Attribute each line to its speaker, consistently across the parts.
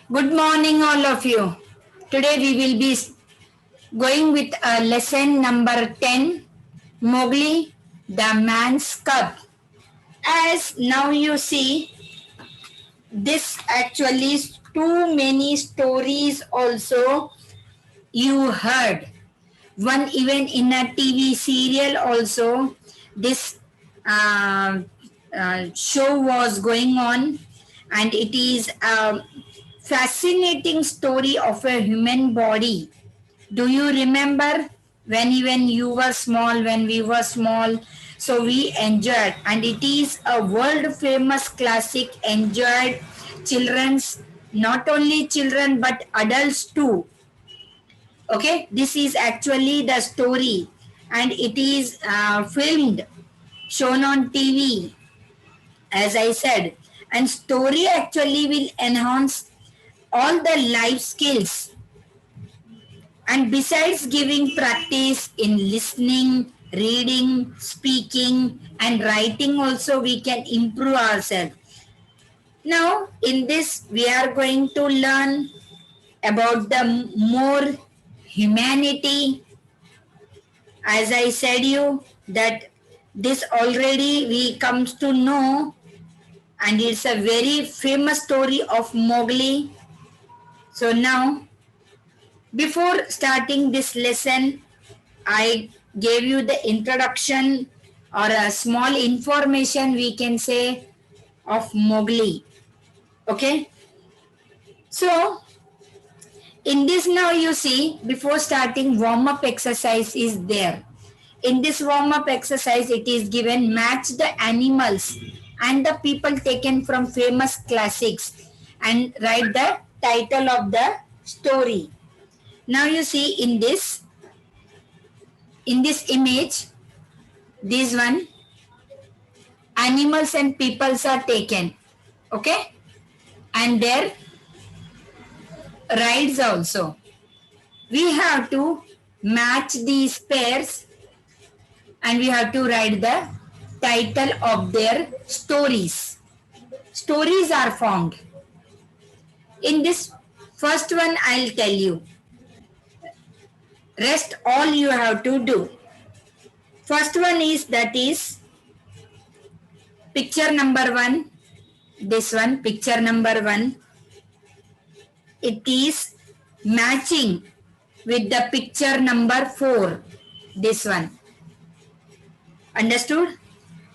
Speaker 1: Good morning, all of you. Today we will be going with lesson number 10, Mowgli, the Man's Cub. As now you see, this actually too many stories also you heard. One even in a TV serial also, this uh, show was going on, and it is a fascinating story of a human body. Do you remember when even you were small, when we were small? So we enjoyed, and it is a world famous classic enjoyed children's, not only children but adults too. Okay, this is actually the story, and it is filmed, shown on TV, as I said. And story actually will enhance all the life skills, and besides giving practice in listening, reading, speaking, and writing, also we can improve ourselves. Now, in this, we are going to learn about the more humanity. As I said you that this already we comes to know, and it's a very famous story of Mowgli. So now, before starting this lesson, I gave you the introduction or a small information we can say of Mowgli. Okay. So in this now you see, before starting, warm up exercise is there. In this warm up exercise it is given match the animals and the people taken from famous classics and write the title of the story. Now you see in this image, this one, animals and peoples are taken. Okay, and their rides also. We have to match these pairs, and we have to write the title of their stories. Stories are found. In this first one, I'll tell you. Rest all you have to do. First one is, that is picture number 1. This one, picture number 1. It is matching with the picture number 4. This one. Understood?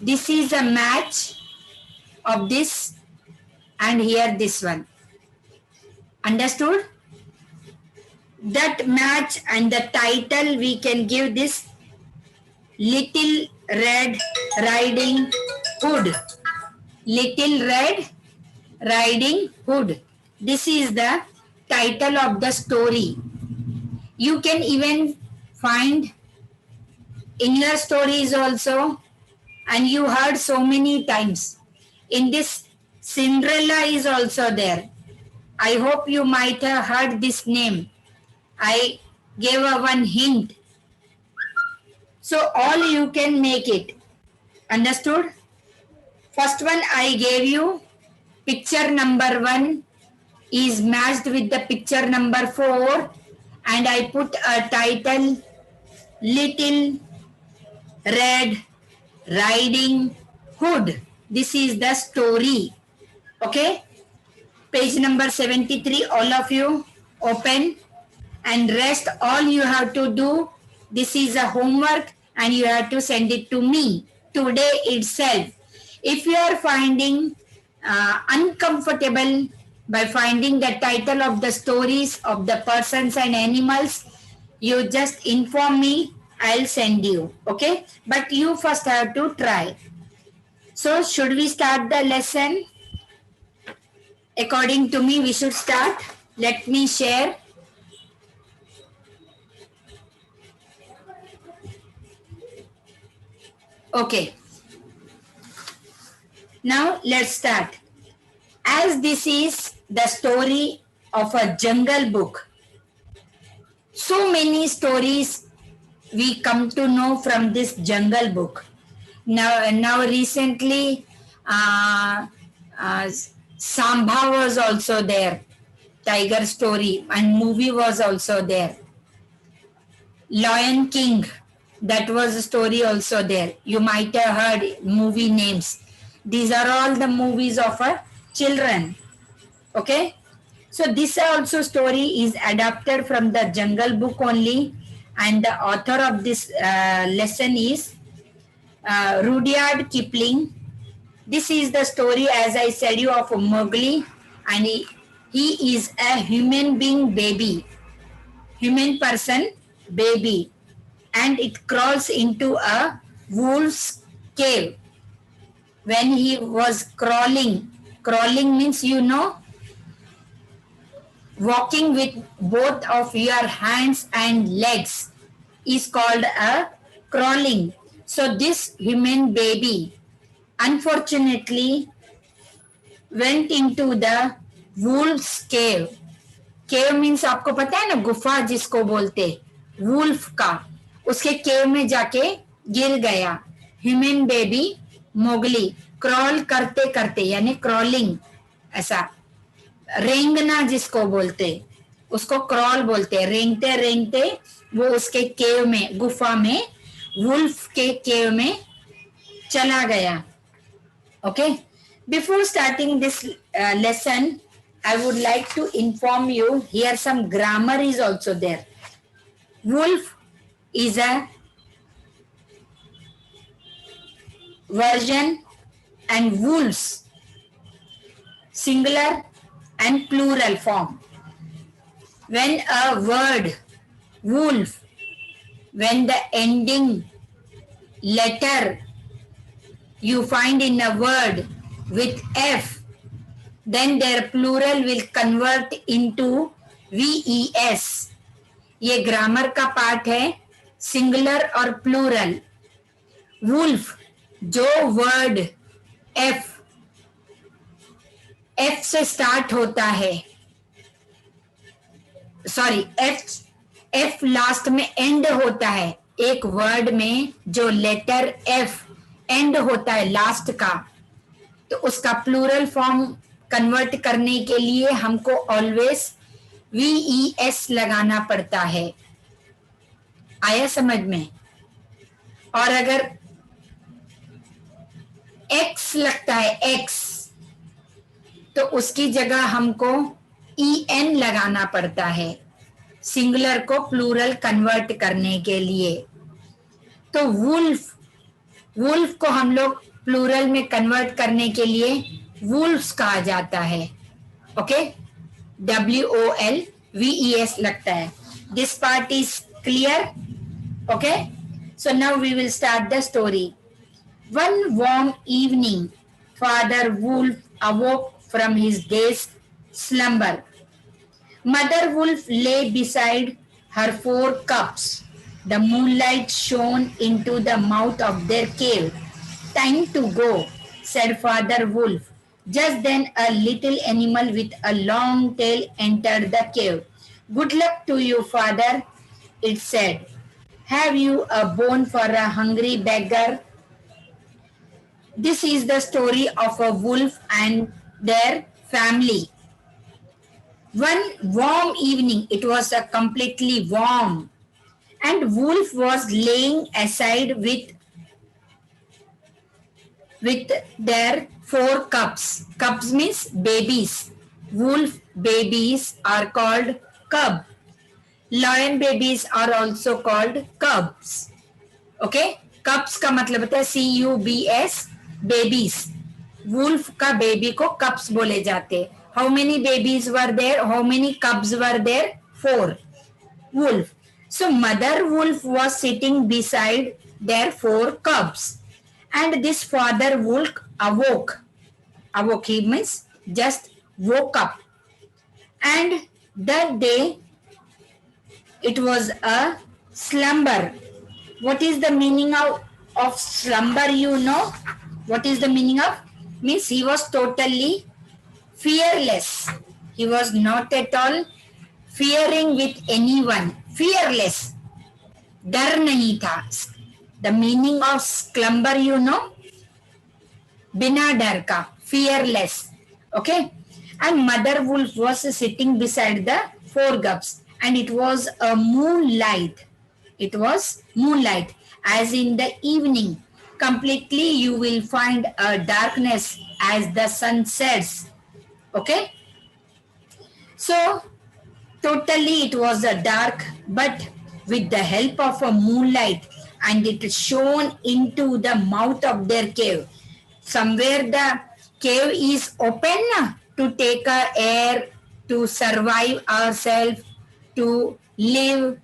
Speaker 1: This is a match of this, and here this one. Understood? That match and the title we can give this Little Red Riding Hood. Little Red Riding Hood. This is the title of the story. You can even find in your stories also, and you heard so many times. In this, Cinderella is also there. I hope you might have heard this name. I gave a one hint. So all you can make it. Understood? First one I gave you. Picture number 1 is matched with the picture number 4, and I put a title, Little Red Riding Hood. This is the story. Okay? Page number 73, all of you open, and rest all you have to do. This is a homework, and you have to send it to me today itself. If you are finding uncomfortable by finding the title of the stories of the persons and animals, you just inform me. I'll send you. Okay? But you first have to try. So should we start the lesson? According to me, we should start. Let me share. Okay. Now let's start. As this is the story of a jungle book, so many stories we come to know from this jungle book. Now recently, Sambha was also there. tiger story, and movie was also there. Lion King, that was a story also there. You might have heard movie names. These are all the movies of children. Okay, so this also story is adapted from the Jungle Book only, and the author of this lesson is Rudyard Kipling. This is the story, as I said you, of Mowgli, and he is a human being baby, human person baby, and it crawls into a wolf's cave. When he was crawling means, you know, walking with both of your hands and legs is called a crawling. So this human baby unfortunately went into the wolf's cave. Cave means आपको पता है ना, गुफा जिसको बोलते, wolf का, उसके केव में जाके गिर गया ह्यूमन बेबी मोगली, क्रॉल करते करते, यानी क्रॉलिंग, ऐसा रेंगना जिसको बोलते, उसको क्रॉल बोलते, रेंगते रेंगते वो उसके केव में, गुफा में, वुल्फ के केव में चला गया. Okay, before starting this lesson, I would like to inform you, here some grammar is also there. Wolf is a version, and wolves singular and plural form. When a word wolf, when the ending letter you find in a word with F, then their plural will convert into VES. ये grammar का part है, singular और plural. Wolf, जो word F से start होता है, sorry, F last में and होता है, एक वर्ड में जो लेटर एफ एंड होता है लास्ट का, तो उसका प्लूरल फॉर्म कन्वर्ट करने के लिए हमको ऑलवेज VES लगाना पड़ता है. आया समझ में? और अगर X लगता है, X, तो उसकी जगह हमको EN लगाना पड़ता है, सिंगुलर को प्लूरल कन्वर्ट करने के लिए. तो वुल्फ को हम लोग प्लूरल में कन्वर्ट करने के लिए वुल्फ्स कहा जाता है. ओके, WOLVES लगता है. This part is clear? Okay, so now we will start the story. One warm evening, Father Wolf awoke from his day's slumber. Mother Wolf lay beside her 4 cubs. The moonlight shone into the mouth of their cave. Time to go, said Father Wolf. Just then a little animal with a long tail entered the cave. Good luck to you, Father, it said. Have you a bone for a hungry beggar? This is the story of a wolf and their family. One warm evening, it was a completely warm, and Wolf was laying aside with their 4 cubs. Cubs means babies. Wolf babies are called cub. Lion babies are also called cubs. Okay? Cubs का मतलब होता है CUBS, babies. Wolf का baby को cubs बोले जाते. How many babies were there? How many cubs were there? 4. Wolf. So Mother Wolf was sitting beside their 4 cubs. And this Father Wolf awoke. Awoke, he means just woke up. And that day it was a slumber. What is the meaning of slumber, you know? What is the meaning of? Means he was totally fearless. He was not at all fearing with anyone. Fearless. डर नहीं था. The meaning of slumber, you know? बिना डर का, fearless. Okay? and mother wolf was sitting beside the four cubs, and it was a moonlight. It was moonlight, as in the evening. Completely, you will find a darkness as the sun sets. Okay, so totally it was a dark, but with the help of a moonlight, and it shone into the mouth of their cave. Somewhere the cave is open to take a air, to survive ourselves, to live,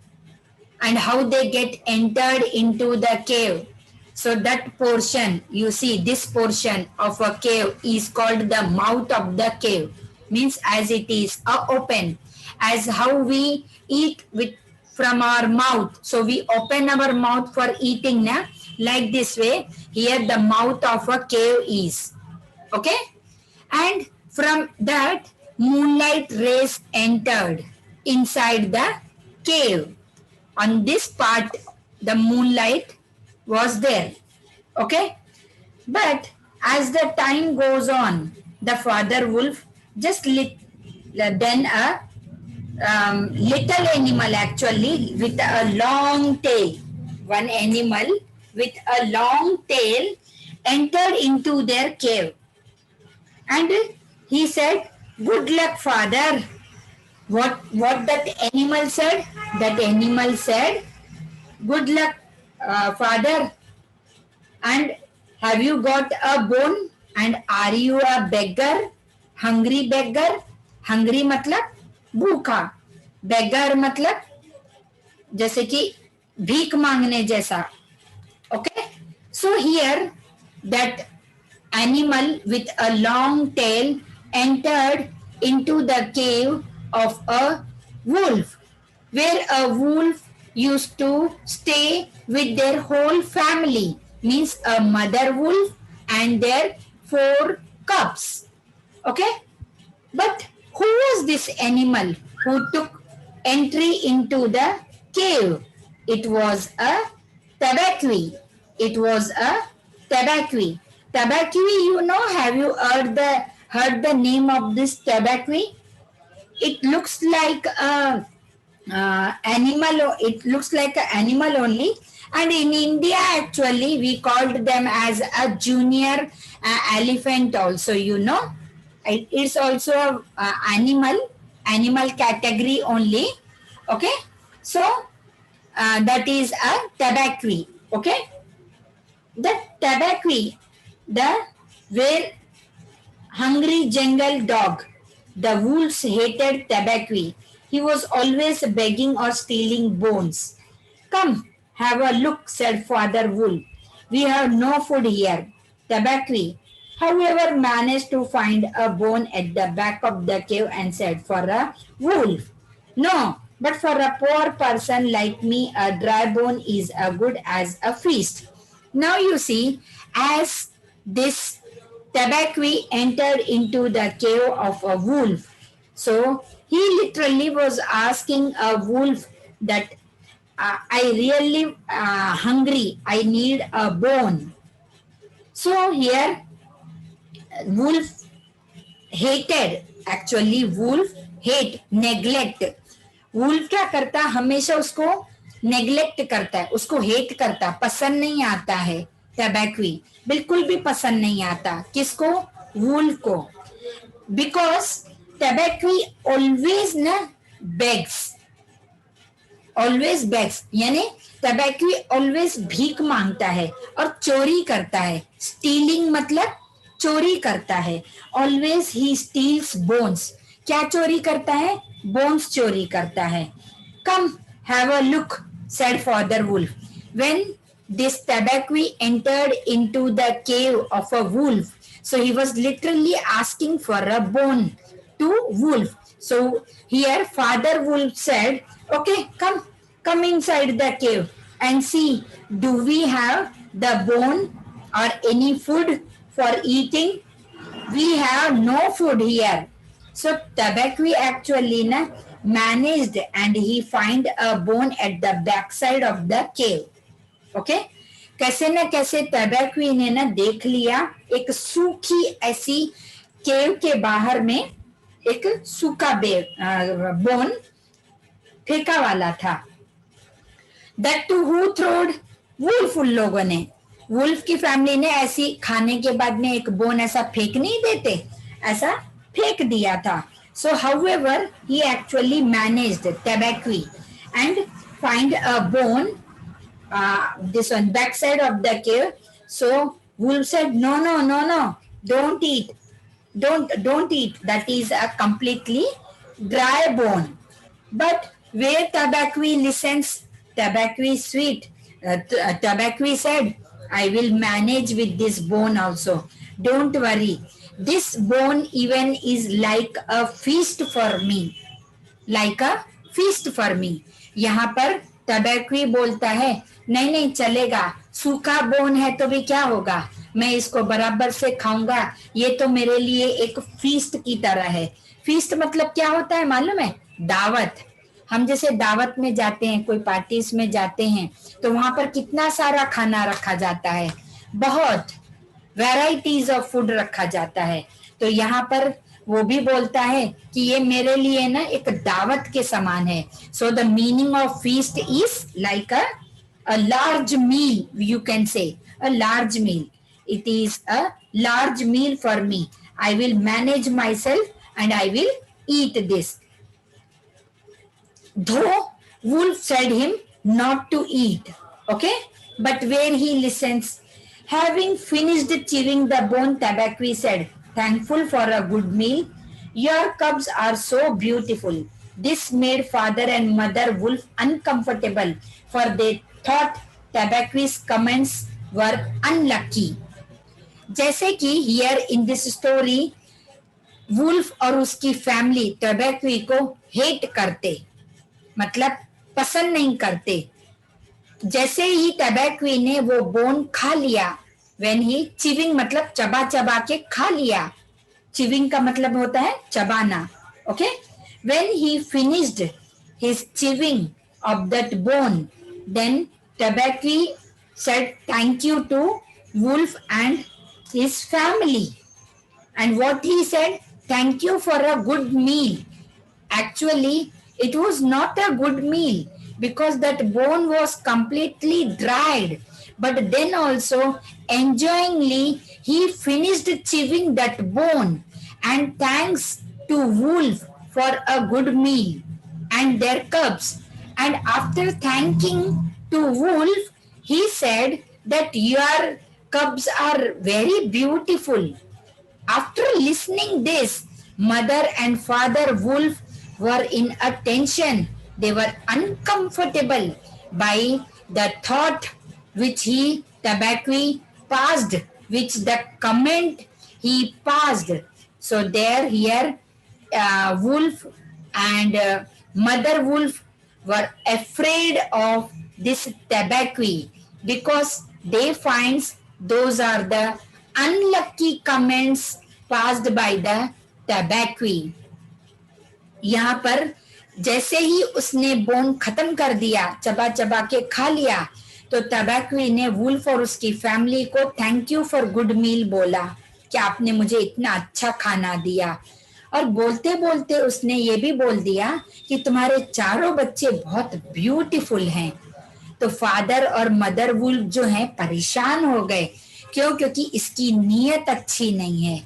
Speaker 1: and how they get entered into the cave. So that portion, you see, this portion of a cave is called the mouth of the cave. Means as it is open, as how we eat with from our mouth. So we open our mouth for eating, na? Like this way. Here the mouth of a cave is. Okay, and from that moonlight rays entered inside the cave. On this part the moonlight was there. Okay, but as the time goes on, the father wolf just then a little animal, actually with a long tail, one animal with a long tail entered into their cave, and he said, "Good luck, father." What that animal said? That animal said, "Good luck, father, and have you got a bone, and are you a beggar, hungry beggar?" Hungry मतलब भूखा, beggar मतलब जैसे कि भीख मांगने जैसा. Okay, so here that animal with a long tail entered into the cave of a wolf, where a wolf used to stay with their whole family, means a mother wolf and their four cubs. Okay, but who was this animal who took entry into the cave? It was a tabaqui. It was a tabaqui. Tabaqui, you know, have you heard the name of this tabaqui? It looks like a animal. It looks like an animal only. And in India, actually, we called them as a junior elephant. Also, you know, it's also a animal category only. Okay, so that is a tabaqui. Okay, the tabaqui, the where hungry jungle dog, the wolves hated tabaqui. He was always begging or stealing bones. "Come, have a look," said Father Wolf. "We have no food here." Tabaqui, however, managed to find a bone at the back of the cave and said, "For a wolf, no, but for a poor person like me, a dry bone is as good as a feast." Now you see, as this tabaqui entered into the cave of a wolf, so he literally was asking a wolf that, "I really hungry. I need a bone." So here, wolf hated. Actually, wolf hate, neglect. wolf क्या करता है? हमेशा उसको neglect करता है, उसको hate करता, पसंद नहीं आता है. tabaqui बिल्कुल भी पसंद नहीं आता. किसको? wolf को. Because tabaqui always ना begs. ऑलवेज बेग्स, यानी टबैकी ऑलवेज भीख मांगता है और चोरी करता है. स्टीलिंग मतलब चोरी करता है. ऑलवेज ही स्टील्स बोन्स. क्या चोरी करता है? बोन्स चोरी करता है. Come have a look, said father wolf. When this Tabaqui entered into the cave of a wolf, so he was literally asking for a bone to wolf. So here father wolf said, "Okay, come inside the cave and see, do we have the bone or any food for eating? We have no food here." So tabaqui actually managed, and he find a bone at the backside of the cave. Okay, कैसे न कैसे tabaqui ने देख लिया एक सूखी ऐसी केव के बाहर में एक सूखा बोन फेंका वाला था. That to who throwed? Wolf. उन लोगों ने, वुल्फ की फैमिली ने ऐसी खाने के बाद में एक बोन ऐसा फेंक नहीं देते, ऐसा फेंक दिया था. So however he actually managed Tabaqui and find a bone, this on backside of the cave. So wolf said, no, don't eat, don't eat, that is a completely dry bone. But where Tabaqui listens, Tabaqui is sweet. Tabaqui said, I will manage with this bone also. Don't worry. This bone even is like a feast for me. Like a feast for me. यहाँ पर Tabaqui बोलता है, नहीं चलेगा, सूखा bone है तो भी क्या होगा, मैं इसको बराबर से खाऊंगा, ये तो मेरे लिए एक फीस्ट की तरह है. फीस्ट मतलब क्या होता है मालूम है? दावत. हम जैसे दावत में जाते हैं, कोई पार्टीज में जाते हैं, तो वहां पर कितना सारा खाना रखा जाता है, बहुत वैरायटीज ऑफ फूड रखा जाता है. तो यहाँ पर वो भी बोलता है कि ये मेरे लिए ना एक दावत के समान है. So the meaning of feast is like a large meal, you can say a large meal. It is a large meal for me. I will manage myself and I will eat this. Though wolf said him not to eat, okay, but where he listens, having finished chewing the bone, Tabaqui said, thankful for a good meal, your cubs are so beautiful. This made father and mother wolf uncomfortable, for they thought Tabaqui's comments were unlucky. जैसे कि here in this story, wolf और उसकी family Tabaqui को hate करते, मतलब पसंद नहीं करते. जैसे ही Tabaqui ने वो बोन खा लिया, when he chewing मतलब चबा चबा के खा लिया, chewing का मतलब होता है चबाना, okay, when he finished his chewing of that bone, then Tabaqui said thank you to wolf and his family. And what he said, thank you for a good meal. Actually it was not a good meal because that bone was completely dried. But then also enjoyingly he finished chewing that bone and thanks to wolf for a good meal and their cubs. And after thanking to wolf, he said that your cubs are very beautiful. After listening this, mother and father wolf were in a tension. They were uncomfortable by the thought which he, Tabaqui, passed, which the comment he passed. So there here, wolf and mother wolf were afraid of this Tabaqui because they finds those are the unlucky comments passed by the Tabaqui. यहाँ पर जैसे ही उसने bone खत्म कर दिया, चबा चबा के खा लिया, तो Tabaqui ने वुल्फ और उसकी फैमिली को thank you for good meal बोला कि आपने मुझे इतना अच्छा खाना दिया. और बोलते बोलते उसने ये भी बोल दिया कि तुम्हारे चारों बच्चे बहुत ब्यूटीफुल हैं. तो फादर और मदर वुल्फ जो हैं परेशान हो गए. क्यों? क्योंकि इसकी नीयत अच्छी नहीं है,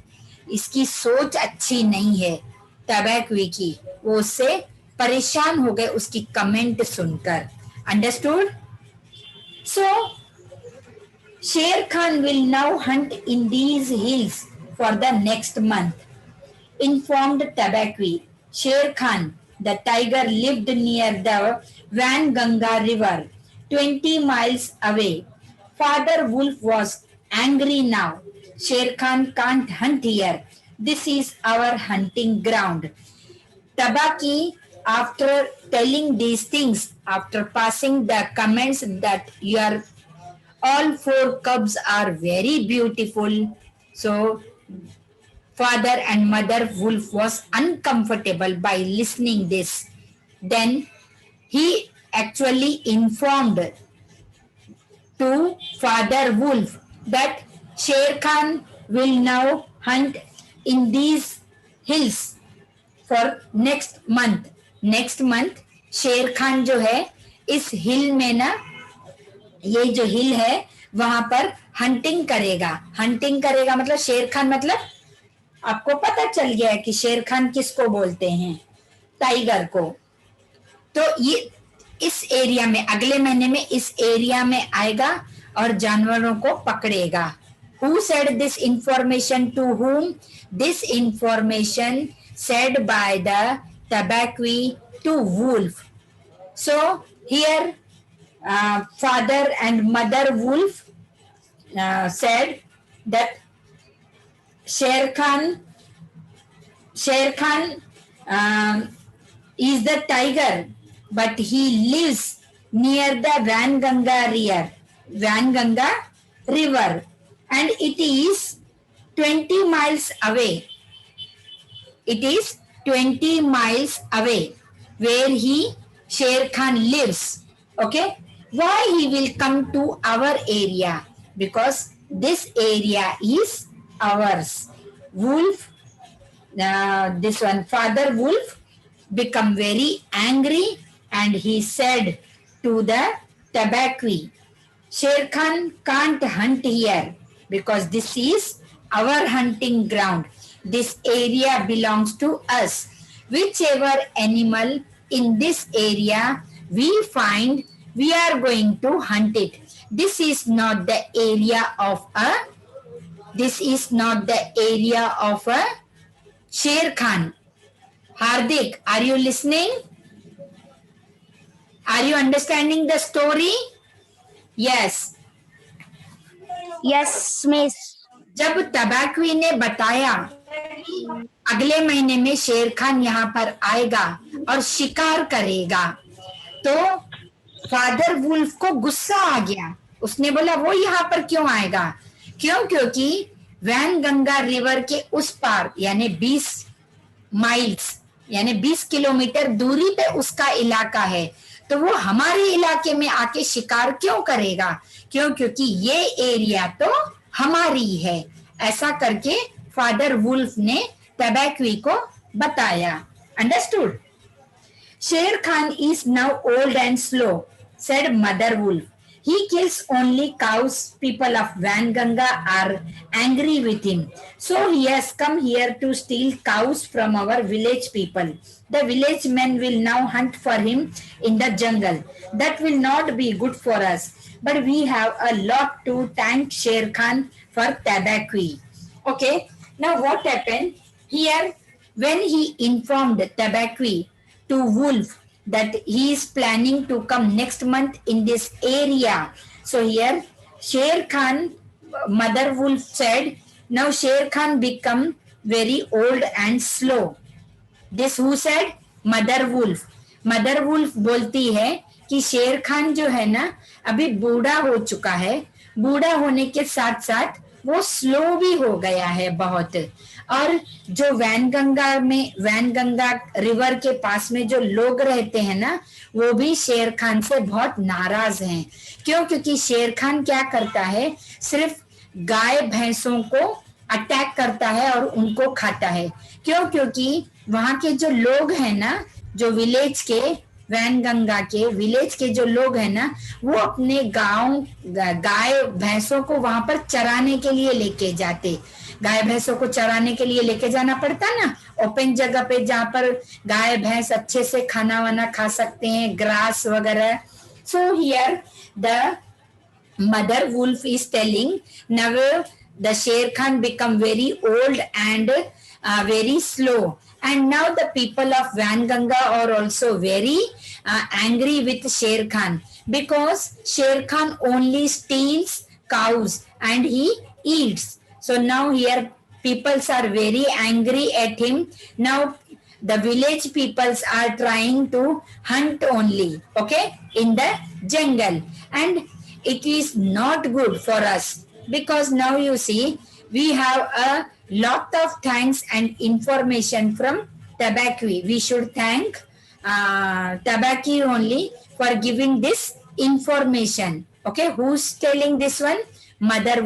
Speaker 1: इसकी सोच अच्छी नहीं है Tabaqui की. वो उससे परेशान हो गए उसकी कमेंट सुनकर. Understood? So Sher Khan will now hunt in these hills for the next month, informed Tabaqui. Sher Khan, the tiger, lived near the Vanganga river, 20 miles away. Father Wolf was angry now. Sher Khan can't hunt here. This is our hunting ground. Tabaqui, after telling these things, after passing the comments that your all four cubs are very beautiful, so father and mother wolf was uncomfortable by listening this. Then he actually informed to father wolf that Sher Khan will now hunt in these hills for next month शेर खान जो है इस हिल में ना, ये जो हिल है वहां पर हंटिंग करेगा मतलब शेर खान, मतलब आपको पता चल गया है कि शेर खान किसको बोलते हैं, टाइगर को। तो ये इस एरिया में अगले महीने में इस एरिया में आएगा और जानवरों को पकड़ेगा। Who said this information to whom? This information said by the tabaqui to wolf. So here father and mother wolf said that Sher Khan is the tiger, but he lives near the Vanganga river, and it is 20 miles away. It is 20 miles away where Sher Khan lives. Okay, why he will come to our area? Because this area is ours. Wolf, this one, father wolf become very angry and he said to the tabaqui, Sher Khan can't hunt here because this is our hunting ground. This area belongs to us. Whichever animal in this area we find, we are going to hunt it. This is not the area of a Sher Khan. Hardik, are you listening? Are you understanding the story? Yes.
Speaker 2: Yes, Miss.
Speaker 1: जब तबाकवी ने बताया अगले महीने में शेर खान यहाँ पर आएगा और शिकार करेगा, तो फादर वुल्फ को गुस्सा आ गया। उसने बोला वो यहाँ पर क्यों आएगा? क्यों? क्योंकि वैनगंगा रिवर के उस पार यानी 20 माइल्स यानी 20 किलोमीटर दूरी पे उसका इलाका है, तो वो हमारे इलाके में आके शिकार क्यों करेगा? क्यों? क्योंकि ये एरिया तो हमारी है। ऐसा करके फादर वुल्फ ने तबैक्वी को बताया। अंडरस्टूड? शेर Khan is now old and slow, said mother wolf. He kills only cows. People of Vanganga are angry with him. So he has come here to steal cows from our village people. The village men will now hunt for him in the jungle. That will not be good for us. But we have a lot to thank Sher Khan for tabaqui. Okay, now what happened? Here, when he informed tabaqui to Wolf that he is planning to come next month in this area. So here Sher Khan, mother wolf said, now Sher Khan become very old and slow. This who said? Mother wolf बोलती है कि शेर खान जो है ना अभी बूढ़ा हो चुका है, बूढ़ा होने के साथ साथ वो स्लो भी हो गया है बहुत। और जो वैनगंगा रिवर के पास में जो लोग रहते हैं ना, वो भी शेर खान से बहुत नाराज हैं। क्यों? क्योंकि शेर खान क्या करता है, सिर्फ गाय भैंसों को अटैक करता है और उनको खाता है। क्यों? क्योंकि वहां के जो लोग हैं ना, जो विलेज के वैनगंगा के विलेज के जो लोग हैं ना, वो अपने गाय भैंसों को वहां पर चराने के लिए लेके जाते। गाय भैंसों को चराने के लिए लेके जाना पड़ता ना, ओपन जगह पे जहाँ पर गाय भैंस अच्छे से खाना वाना खा सकते हैं, ग्रास वगैरह। So here the mother wolf is telling, now the Sher Khan become very old and very slow, and now the people of Vanganga are also very angry with Sher Khan, because Sher Khan only steals cows and he eats. So now here peoples are very angry at him. Now the village peoples are trying to hunt only, okay, in the jungle, and it is not good for us, because now you see we have a lot of thanks and information from Tabaqui. We should thank Tabaqui only for giving this information. Okay, who's telling this one? Mother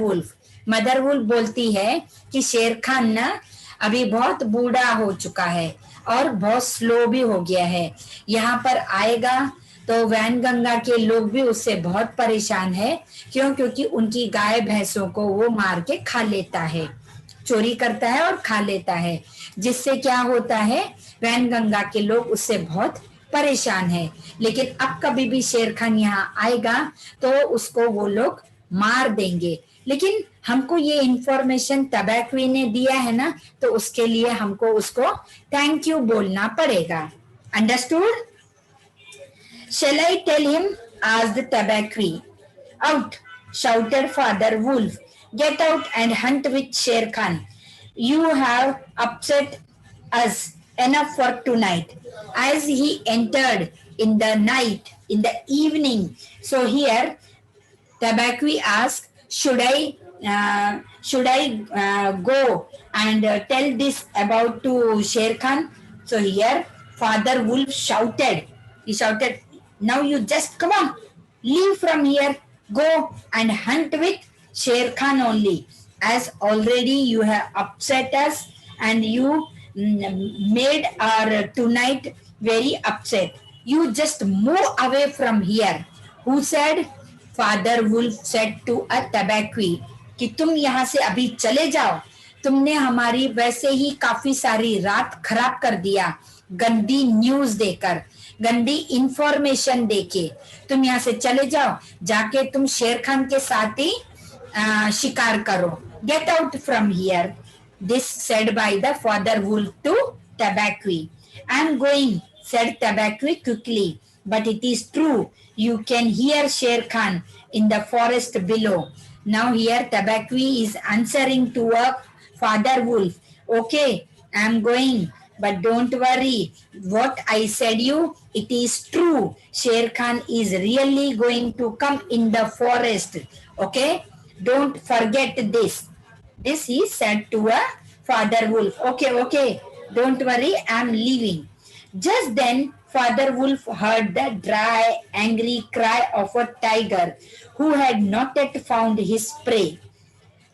Speaker 1: wolf बोलती है कि शेर खान ना अभी बहुत बूढ़ा हो चुका है और बहुत स्लो भी हो गया है। यहाँ पर आएगा तो वैनगंगा के लोग भी उससे बहुत परेशान है। क्यों? क्योंकि उनकी गाय भैंसों को वो मार के खा लेता है, चोरी करता है और खा लेता है, जिससे क्या होता है, वैनगंगा के लोग उससे बहुत परेशान है। लेकिन अब कभी भी शेर खान यहाँ आएगा तो उसको वो लोग मार देंगे। लेकिन हमको ये इंफॉर्मेशन तबैक्वी ने दिया है ना, तो उसके लिए हमको उसको थैंक यू बोलना पड़ेगा। Understood? Shall I tell him? Asked Tabaqui. Out, shouted Father Wolf. Get out and hunt with Sher Khan. You have upset us enough for tonight. As he entered in the night, in the evening. So here, Tabaqui asked, should I go and tell this about to Sher Khan? So here, Father Wolf shouted. He shouted, now you just come on, leave from here, go and hunt with Sher Khan only. As already you have upset us and you made our tonight very upset. You just move away from here. Who said? Father Wolf said to a Tabaqui कि तुम यहाँ से अभी चले जाओ, तुमने हमारी वैसे ही काफी सारी रात खराब कर दिया, गंदी न्यूज देकर, गंदी इंफॉर्मेशन देके। तुम यहाँ से चले जाओ, जाके तुम शेर खान के साथ ही शिकार करो। Get out from here. This said by the father wolf to Tabaqui. I am going, said Tabaqui quickly, but it is true. You can hear Sher Khan in the forest below. Now here Tabaqui is answering to a Father Wolf. Okay, I am going, but don't worry. What I said you, it is true. Sher Khan is really going to come in the forest. Okay, don't forget this. This he said to a Father Wolf. Okay, don't worry, I am leaving. Just then, Father Wolf heard the dry, angry cry of a tiger who had not yet found his prey.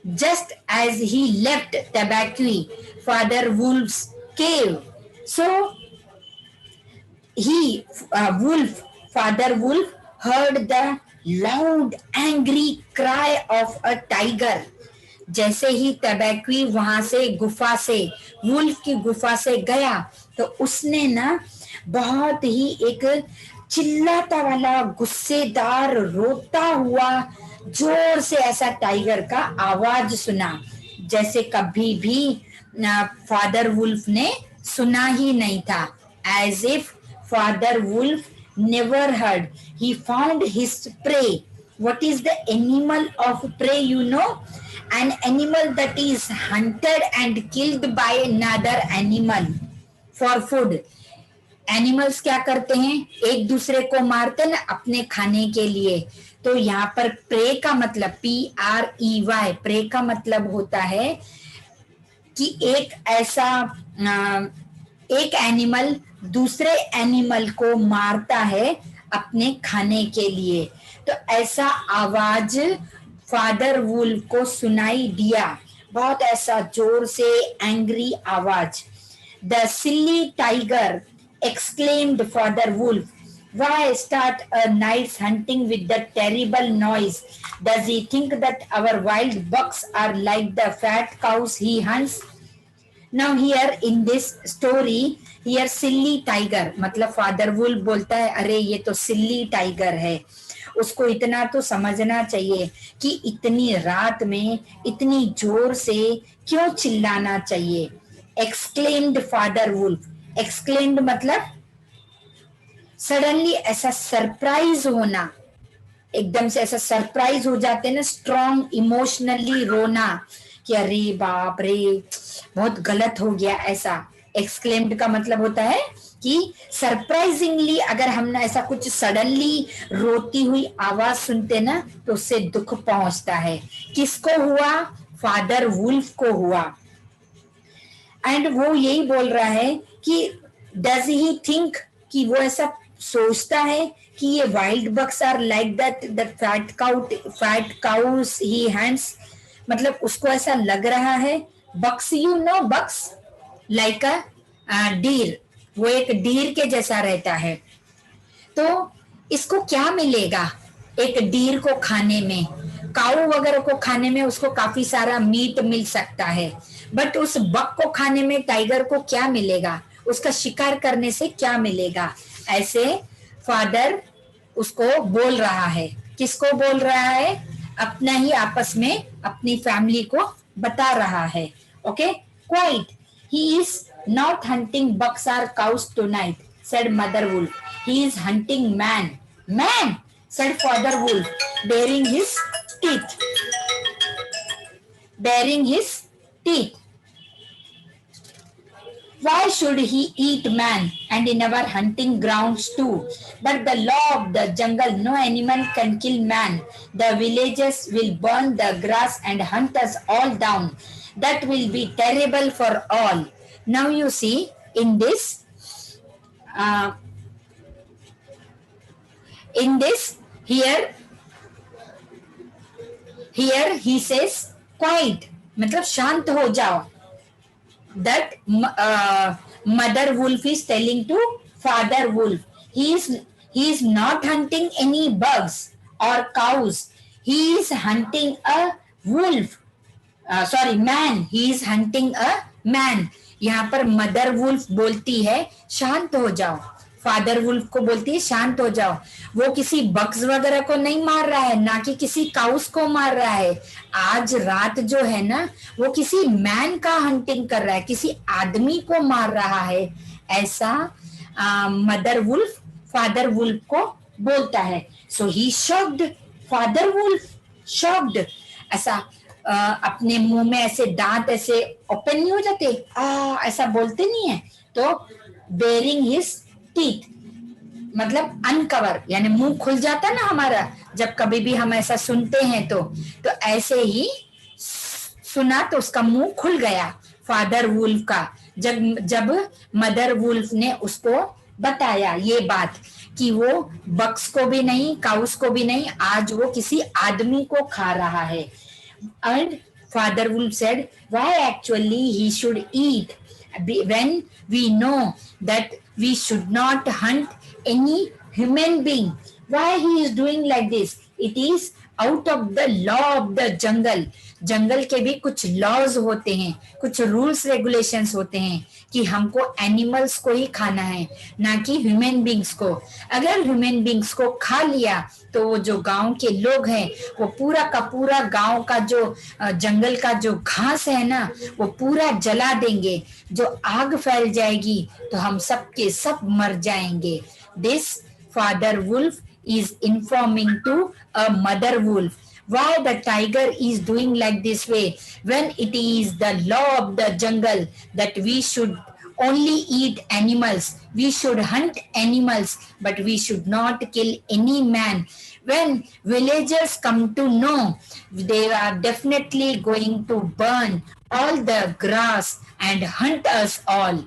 Speaker 1: Just as he left Tabaqui, Father Wolf's cave. So Father Wolf heard the loud, angry cry of a tiger. जैसे ही तबैक्वी वहां से गुफा से, wolf की गुफा से गया, तो उसने ना बहुत ही एक चिल्लाता वाला, गुस्सेदार, रोता हुआ जोर से ऐसा टाइगर का आवाज सुना, जैसे कभी भी फादर वुल्फ ने सुना ही नहीं था. As if father wolf never heard. He found his prey. What is the animal of prey, you know? An animal that is hunted and killed by another animal for food. Animals क्या करते हैं? एक दूसरे को मारते ना अपने खाने के लिए. तो यहाँ पर प्रे का मतलब PREY, प्रे का मतलब होता है कि एक एनिमल दूसरे एनिमल को मारता है अपने खाने के लिए. तो ऐसा आवाज फादर वुल्फ को सुनाई दिया, बहुत ऐसा जोर से एंग्री आवाज. The silly tiger exclaimed Father Wolf. Why start a night's hunting with that terrible noise? Does he think that our wild bucks are like the fat cows he hunts? Now here in this story, here silly tiger, मतलब father wolf बोलता है अरे ये तो सिल्ली tiger है. उसको इतना तो समझना चाहिए कि इतनी रात में इतनी जोर से क्यों चिल्लाना चाहिए. Exclaimed Father Wolf. Exclaimed मतलब सडनली ऐसा सरप्राइज होना, एकदम से ऐसा सरप्राइज हो जाते हैं ना, स्ट्रॉन्ग इमोशनली रोना कि अरे बाप रे बहुत गलत हो गया ऐसा. एक्सक्लेम्ड का मतलब होता है कि सरप्राइजिंगली अगर हम ना ऐसा कुछ सडनली रोती हुई आवाज सुनते ना तो उससे दुख पहुंचता है. किसको हुआ? फादर वुल्फ को हुआ. एंड वो यही बोल रहा है कि डज ही थिंक, कि वो ऐसा सोचता है कि ये wild bucks are like that fat cows he hands, मतलब उसको ऐसा लग रहा है bucks, you know bucks, like a deer, वो एक डीर के जैसा रहता है। तो इसको क्या मिलेगा एक डीर को खाने में, काऊ वगैरह को खाने में उसको काफी सारा मीट मिल सकता है, बट उस बक को खाने में टाइगर को क्या मिलेगा, उसका शिकार करने से क्या मिलेगा, ऐसे फादर उसको बोल रहा है। किसको बोल रहा है, अपना ही आपस में अपनी फैमिली को बता रहा है। Okay, quite, he is not hunting bucks or cows tonight, said Mother Wolf. He is hunting man. Man, said Father Wolf, baring his teeth. Baring his teeth. Why should he eat man and in our hunting grounds too? But the law of the jungle, no animal can kill man. The villagers will burn the grass and hunt us all down. That will be terrible for all. Now you see in this, uh, in this here he says quiet, मतलब शांत हो जाओ. That mother wolf is telling to father wolf, he is not hunting any bugs or cows, he is hunting a wolf, sorry man, he is hunting a man. यहाँ पर mother wolf बोलती है शांत हो जाओ, फादर वुल्फ को बोलती है शांत हो जाओ। वो किसी बग्स वगैरह को नहीं मार रहा है, ना कि किसी काउस को मार रहा है। आज रात जो है ना, वो किसी मैन का हंटिंग कर रहा है, किसी आदमी को मार रहा है, ऐसा मदर वुल्फ फादर वुल्फ को बोलता है। सो ही शॉक्ड, फादर वुल्फ शॉक्ड, ऐसा अपने मुंह में ऐसे दांत ऐसे ओपन नहीं हो जाते, ऐसा बोलते नहीं है। तो बेरिंग हिज टीथ मतलब अनकवर, यानी मुंह खुल जाता ना हमारा, जब कभी भी हम ऐसा सुनते हैं तो ऐसे ही सुना तो उसका मुंह खुल गया फादर वुल्फ का, जब मदर वुल्फ ने उसको बताया ये बात कि वो बक्स को भी नहीं काउस को भी नहीं, आज वो किसी आदमी को खा रहा है। And Father Wolf said, why actually he should eat when we know that we should not hunt any human being? Why he is doing like this? It is out of the law of the jungle. जंगल के भी कुछ laws होते हैं, कुछ rules regulations होते हैं कि हमको एनिमल्स को ही खाना है, ना कि ह्यूमन बींग्स को। अगर ह्यूमन बींग्स को खा लिया तो वो जो गांव के लोग हैं वो पूरा का पूरा गांव का जो जंगल का जो घास है ना वो पूरा जला देंगे, जो आग फैल जाएगी तो हम सब के सब मर जाएंगे। This father wolf is informing to a mother wolf why the tiger is doing like this way, when it is the law of the jungle that we should only eat animals, we should hunt animals, but we should not kill any man. When villagers come to know, they are definitely going to burn all the grass and hunt us all.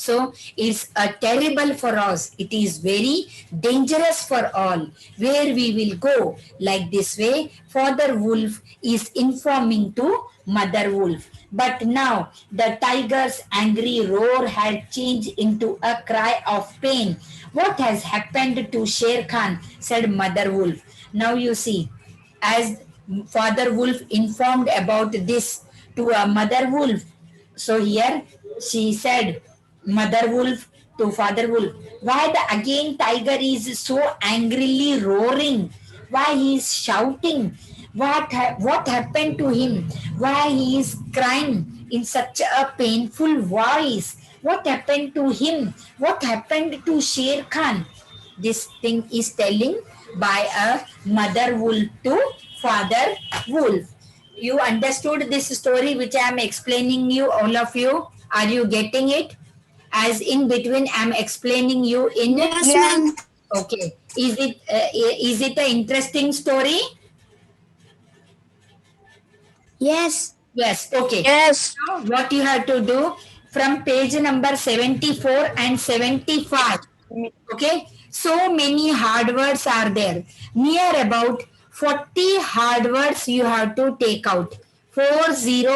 Speaker 1: So it's terrible for us. It is very dangerous for all. Where we will go like this way, Father Wolf is informing to Mother Wolf. But now the tiger's angry roar had changed into a cry of pain. What has happened to Sher Khan? Said Mother Wolf. Now you see, as Father Wolf informed about this to a Mother Wolf, so here she said, Mother Wolf to Father Wolf, why the again tiger is so angrily roaring? Why he is shouting? What happened to him? Why he is crying in such a painful voice? What happened to him? What happened to Sher Khan? This thing is telling by a mother wolf to father wolf. You understood this story which I am explaining you, all of you? Are you getting it? As in between I'm explaining you in
Speaker 2: Yes, ma'am.
Speaker 1: okay, is it an interesting story?
Speaker 2: Yes.
Speaker 1: Yes, okay.
Speaker 2: Yes.
Speaker 1: Now what you have to do from page number 74 and 75, okay, so many hard words are there, near about 40 hard words you have to take out.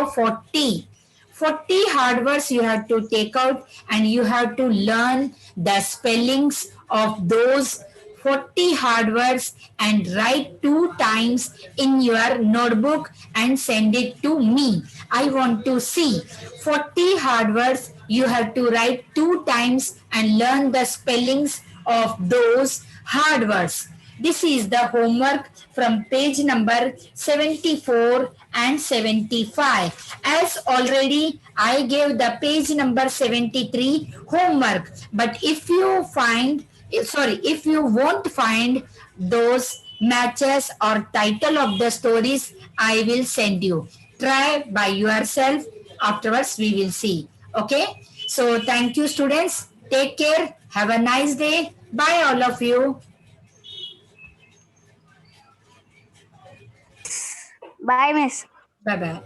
Speaker 1: 40. 40 hard words you have to take out, and you have to learn the spellings of those 40 hard words and write 2 times in your notebook and send it to me. I want to see 40 hard words you have to write 2 times and learn the spellings of those hard words. This is the homework from page number 74 and 75. As already I gave the page number 73 homework. But if you if you won't find those matches or title of the stories, I will send you. Try by yourself. Afterwards, we will see. Okay. So thank you, students. Take care. Have a nice day. Bye, all of you.
Speaker 2: Bye, Miss.
Speaker 1: Bye bye.